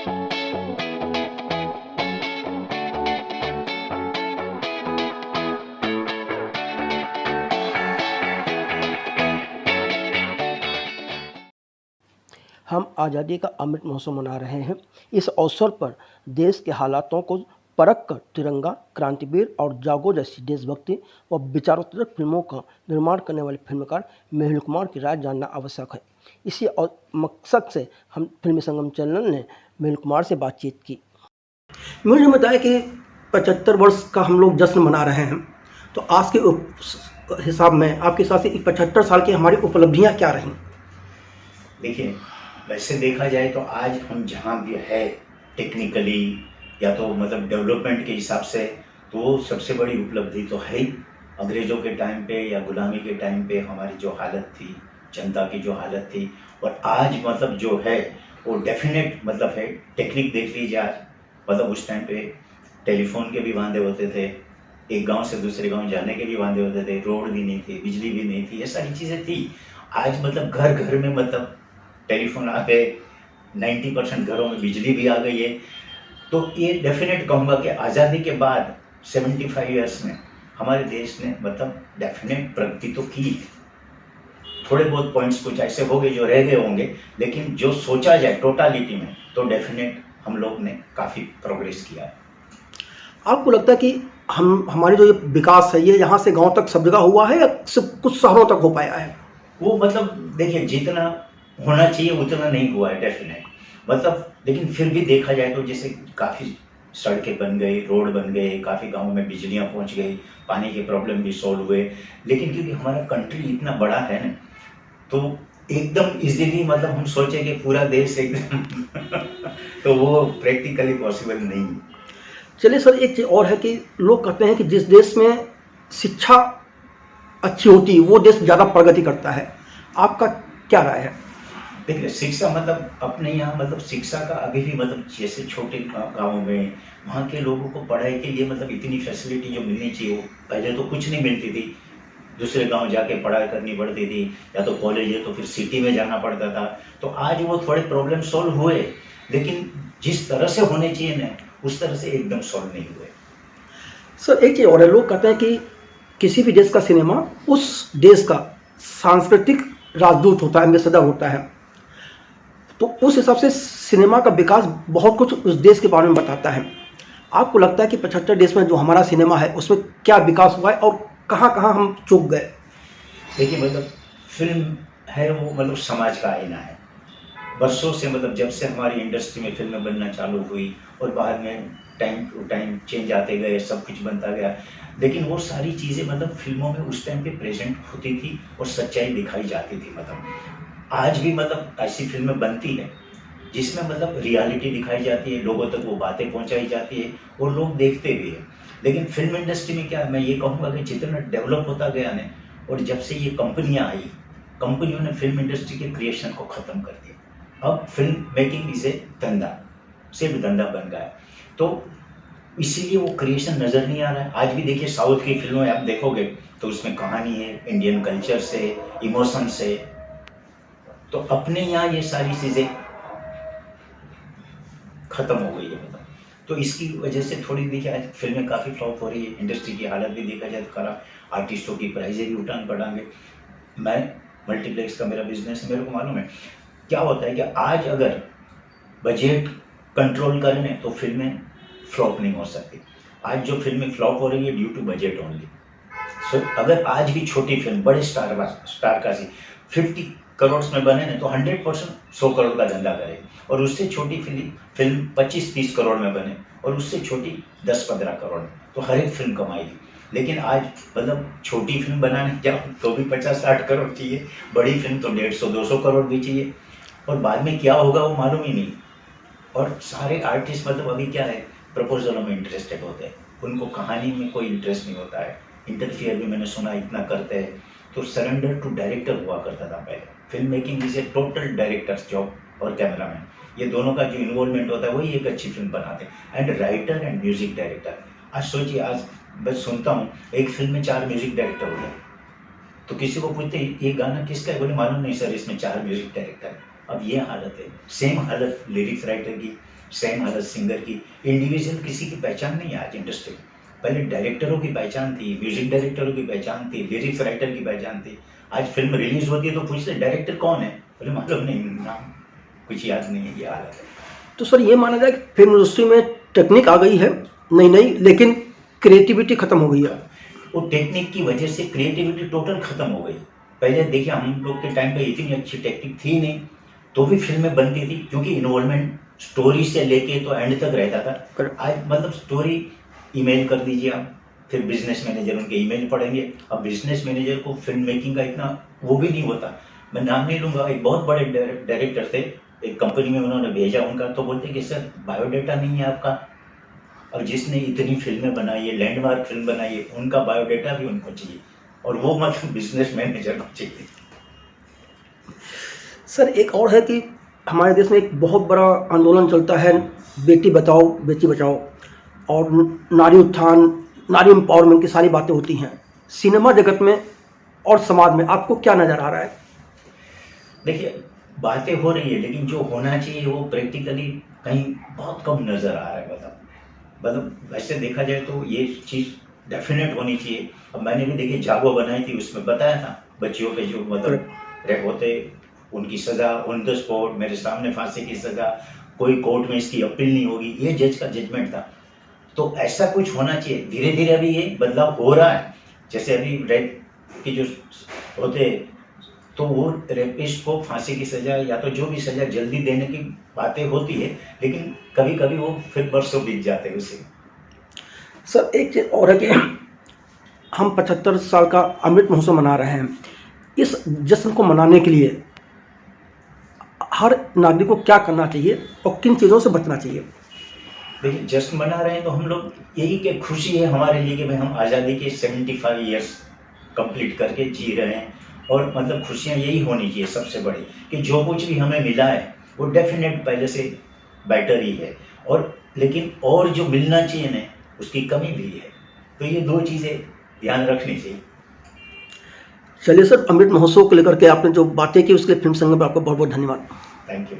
हम आज़ादी का अमृत महोत्सव मना रहे हैं। इस अवसर पर देश के हालातों को परख कर तिरंगा, क्रांतिवीर और जागो जैसी देशभक्ति व विचारोत्तेजक फिल्मों का निर्माण करने वाले फिल्मकार मेहुल कुमार की राय जानना आवश्यक है। इसी मकसद से हम फिल्मी संगम चैनल ने मेहुल कुमार से बातचीत की। मेहुल ने बताया कि 75 वर्ष का हम लोग जश्न मना रहे हैं, तो आज के हिसाब में आपके हिसाब से 75 साल की हमारी उपलब्धियाँ क्या रहीं? देखिए, वैसे देखा जाए तो आज हम जहाँ भी है टेक्निकली या तो मतलब डेवलपमेंट के हिसाब से, तो सबसे बड़ी उपलब्धि तो है ही। अंग्रेज़ों के टाइम पे या गुलामी के टाइम पे हमारी जो हालत थी, जनता की जो हालत थी, और आज मतलब जो है वो डेफिनेट मतलब है। टेक्निक देख लीजिए आज, मतलब उस टाइम पे टेलीफोन के भी वांदे होते थे, एक गांव से दूसरे गांव जाने के भी वांदे होते थे, रोड भी नहीं थी, बिजली भी नहीं थी, ये सारी चीज़ें थी। आज मतलब घर घर में मतलब टेलीफोन आ गए, 90% घरों में बिजली भी आ गई है। तो ये डेफिनेट कहूँगा कि आज़ादी के बाद 75 ईयर्स में हमारे देश ने मतलब डेफिनेट प्रगति तो की। थोड़े बहुत पॉइंट्स कुछ ऐसे हो गए जो रह गए होंगे, लेकिन जो सोचा जाए टोटालिटी में तो डेफिनेट हम लोग ने काफ़ी प्रोग्रेस किया है। आपको लगता है कि हमारी जो ये विकास है ये यहाँ से गांव तक सब जगह हुआ है या सिर्फ कुछ शहरों तक हो पाया है? वो मतलब देखिए, जितना होना चाहिए उतना नहीं हुआ है डेफिनेट, मतलब लेकिन फिर भी देखा जाए तो जैसे काफ़ी सड़कें बन गई, रोड बन गए, काफ़ी गाँव में बिजलियाँ पहुँच गई, पानी के प्रॉब्लम भी सॉल्व हुए। लेकिन क्योंकि हमारा कंट्री इतना बड़ा है ना, तो एकदम इजीली मतलब हम सोचे कि पूरा देश एकदम तो वो प्रैक्टिकली पॉसिबल नहीं है। चलिए सर, एक चीज़ और है कि लोग कहते हैं कि जिस देश में शिक्षा अच्छी होती है वो देश ज़्यादा प्रगति करता है। आपका क्या राय है? देखिए, शिक्षा मतलब अपने यहाँ मतलब शिक्षा का अभी भी मतलब जैसे छोटे गाँव में वहाँ के लोगों को पढ़ाई के लिए मतलब इतनी फैसिलिटी जो मिलनी चाहिए वो पहले तो कुछ नहीं मिलती थी। दूसरे गांव जाके पढ़ाई करनी पड़ती थी, या तो कॉलेज है तो फिर सिटी में जाना पड़ता था। तो आज वो थोड़े प्रॉब्लम सॉल्व हुए, लेकिन जिस तरह से होने चाहिए ना उस तरह से एकदम सॉल्व नहीं हुए। सर, एक चीज़ और है, लोग कहते हैं कि किसी भी देश का सिनेमा उस देश का सांस्कृतिक राजदूत होता है, एम्बेसडर होता है। तो उस हिसाब से सिनेमा का विकास बहुत कुछ उस देश के बारे में बताता है। आपको लगता है कि 75 देश में जो हमारा सिनेमा है उसमें क्या विकास हुआ है और कहाँ कहाँ हम चूक गए? देखिए, मतलब फिल्म है वो मतलब समाज का आईना है। बरसों से मतलब जब से हमारी इंडस्ट्री में फिल्में बनना चालू हुई और बाद में टाइम टू टाइम चेंज आते गए, सब कुछ बनता गया, लेकिन वो सारी चीज़ें मतलब फिल्मों में उस टाइम पे प्रेजेंट होती थी और सच्चाई दिखाई जाती थी। मतलब आज भी मतलब ऐसी फिल्में बनती है जिसमें मतलब रियलिटी दिखाई जाती है, लोगों तक वो बातें पहुंचाई जाती है और लोग देखते भी हैं। लेकिन फिल्म इंडस्ट्री में क्या है, मैं ये कहूँगा कि जितना डेवलप होता गया ना, और जब से ये कंपनियाँ आई, कंपनियों ने फिल्म इंडस्ट्री के क्रिएशन को ख़त्म कर दिया। अब फिल्म मेकिंग इज ए धंधा, सिर्फ धंधा बन गया है। तो इसीलिए वो क्रिएशन नज़र नहीं आ रहा है। आज भी देखिए, साउथ की फिल्में आप देखोगे तो उसमें कहानी है, इंडियन कल्चर से, इमोशन से। तो अपने यहाँ ये सारी चीज़ें ख़त्म हो गई है मतलब। तो इसकी वजह से थोड़ी देखिए आज फिल्में काफ़ी फ्लॉप हो रही है, इंडस्ट्री की हालत भी देखा जाए तो खराब, आर्टिस्टों की प्राइजें भी उठान पड़ांगे। मैं मल्टीप्लेक्स का मेरा बिजनेस है, मेरे को मालूम है क्या होता है कि आज अगर बजट कंट्रोल करें तो फिल्में फ्लॉप नहीं हो सकती। आज जो फिल्में फ्लॉप हो रही है ड्यू टू बजट ओनली। सो अगर आज भी छोटी फिल्म बड़े स्टार का सी 50 करोड़ में बने ना तो 100% 100 करोड़ का धंधा करे, और उससे छोटी फिल्म 25-30 करोड़ में बने और उससे छोटी 10-15 करोड़ में, तो हर एक फिल्म कमाएगी। लेकिन आज मतलब छोटी फिल्म बनाने जाओ तो भी 50-60 करोड़ चाहिए, बड़ी फिल्म तो 150-200 करोड़ भी चाहिए, और बाद में क्या होगा वो मालूम ही नहीं। और सारे आर्टिस्ट मतलब अभी क्या है, प्रपोजलों में इंटरेस्टेड होते हैं, उनको कहानी में कोई इंटरेस्ट नहीं होता है। इंटरफियर भी मैंने सुना इतना करते हैं। तो सरेंडर टू डायरेक्टर हुआ करता था पहले। Film making is a total directors job और कैमरामैन, ये दोनों का जो इन्वॉल्वमेंट होता है वही एक अच्छी फिल्म बनाते हैं। And writer and music director, आज सोचिए, आज बस सुनता हूँ एक फिल्म में 4 म्यूजिक डायरेक्टर हो गए, तो किसी को पूछते ये गाना किसका है, बोले मालूम नहीं सर, इसमें 4 म्यूजिक डायरेक्टर है। अब ये हालत है, सेम हालत लिरिक्स राइटर की, सेम हालत सिंगर की। इंडिविजुअल किसी की पहचान नहीं है आज इंडस्ट्री में। पहले डायरेक्टरों की पहचान थी, म्यूजिक डायरेक्टरों की पहचान थी, लिरिक्स राइटर की पहचान थी। आज फिल्म रिलीज होती है तो पूछते डायरेक्टर कौन है, बोले मालूम नहीं, नाम कुछ याद नहीं है, ये हालत है। तो सर ये माना जाए कि फिल्म इंडस्ट्री में टेक्निक आ गई है नई नई, लेकिन क्रिएटिविटी खत्म हो गई है। वो टेक्निक की वजह से क्रिएटिविटी टोटल खत्म हो गई। पहले देखिए हम लोग के टाइम पे इतनी अच्छी टेक्निक थी नहीं, तो भी फिल्में बनती थी, क्योंकि इन्वॉल्वमेंट स्टोरी से लेके तो एंड तक रहता था। आज मतलब स्टोरी ईमेल कर दीजिए आप, फिर बिजनेस मैनेजर उनके ईमेल पढ़ेंगे। अब बिजनेस मैनेजर को फिल्म मेकिंग का इतना वो भी नहीं होता। मैं नाम नहीं लूँगा, एक बहुत बड़े डायरेक्टर थे, एक कंपनी में उन्होंने भेजा उनका, तो बोलते कि सर बायोडाटा नहीं है आपका। और जिसने इतनी फिल्में बनाई है, लैंडमार्क फिल्म बनाई है, उनका बायोडाटा भी उनको चाहिए, और वो मतलब बिजनेस मैनेजर को चाहिए। सर एक और है कि हमारे देश में एक बहुत बड़ा आंदोलन चलता है, बेटी बचाओ बेटी बचाओ, और नारी उत्थान, नारी एम्पावरमेंट की सारी बातें होती हैं। सिनेमा जगत में और समाज में आपको क्या नज़र आ रहा है? देखिए बातें हो रही है, लेकिन जो होना चाहिए वो प्रैक्टिकली कहीं बहुत कम नज़र आ रहा है। मतलब वैसे देखा जाए तो ये चीज़ डेफिनेट होनी चाहिए। अब मैंने भी देखिए जागो बनाई थी, उसमें बताया था बच्चियों पे जो मतलब रेप होते, उनकी सज़ा ऑन द स्पॉट, मेरे सामने फांसी की सज़ा, कोई कोर्ट में इसकी अपील नहीं होगी, ये जज का जजमेंट था। तो ऐसा कुछ होना चाहिए। धीरे धीरे अभी ये बदलाव हो रहा है। जैसे अभी रेप की जो होते, तो वो रेपिस्ट को फांसी की सज़ा या तो जो भी सज़ा जल्दी देने की बातें होती है, लेकिन कभी कभी वो फिर बरसों बीत जाते हैं उसे। सर एक चीज़ और है कि हम 75 साल का अमृत महोत्सव मना रहे हैं। इस जश्न को मनाने के लिए हर नागरिक को क्या करना चाहिए और किन चीज़ों से बचना चाहिए? देखिए जश्न मना रहे हैं तो हम लोग यही कि खुशी है हमारे लिए कि भाई हम आज़ादी के 75 ईयर्स कंप्लीट करके जी रहे हैं, और मतलब खुशियाँ यही होनी चाहिए सबसे बड़ी, कि जो कुछ भी हमें मिला है वो डेफिनेट पहले से बेटर ही है, और लेकिन और जो मिलना चाहिए ना उसकी कमी भी है। तो ये दो चीज़ें ध्यान रखनी चाहिए। चलिए सर, अमृत महोत्सव को लेकर के आपने जो बातें की उसके लिए फिल्म संगम पर आपका बहुत बहुत धन्यवाद। Thank you.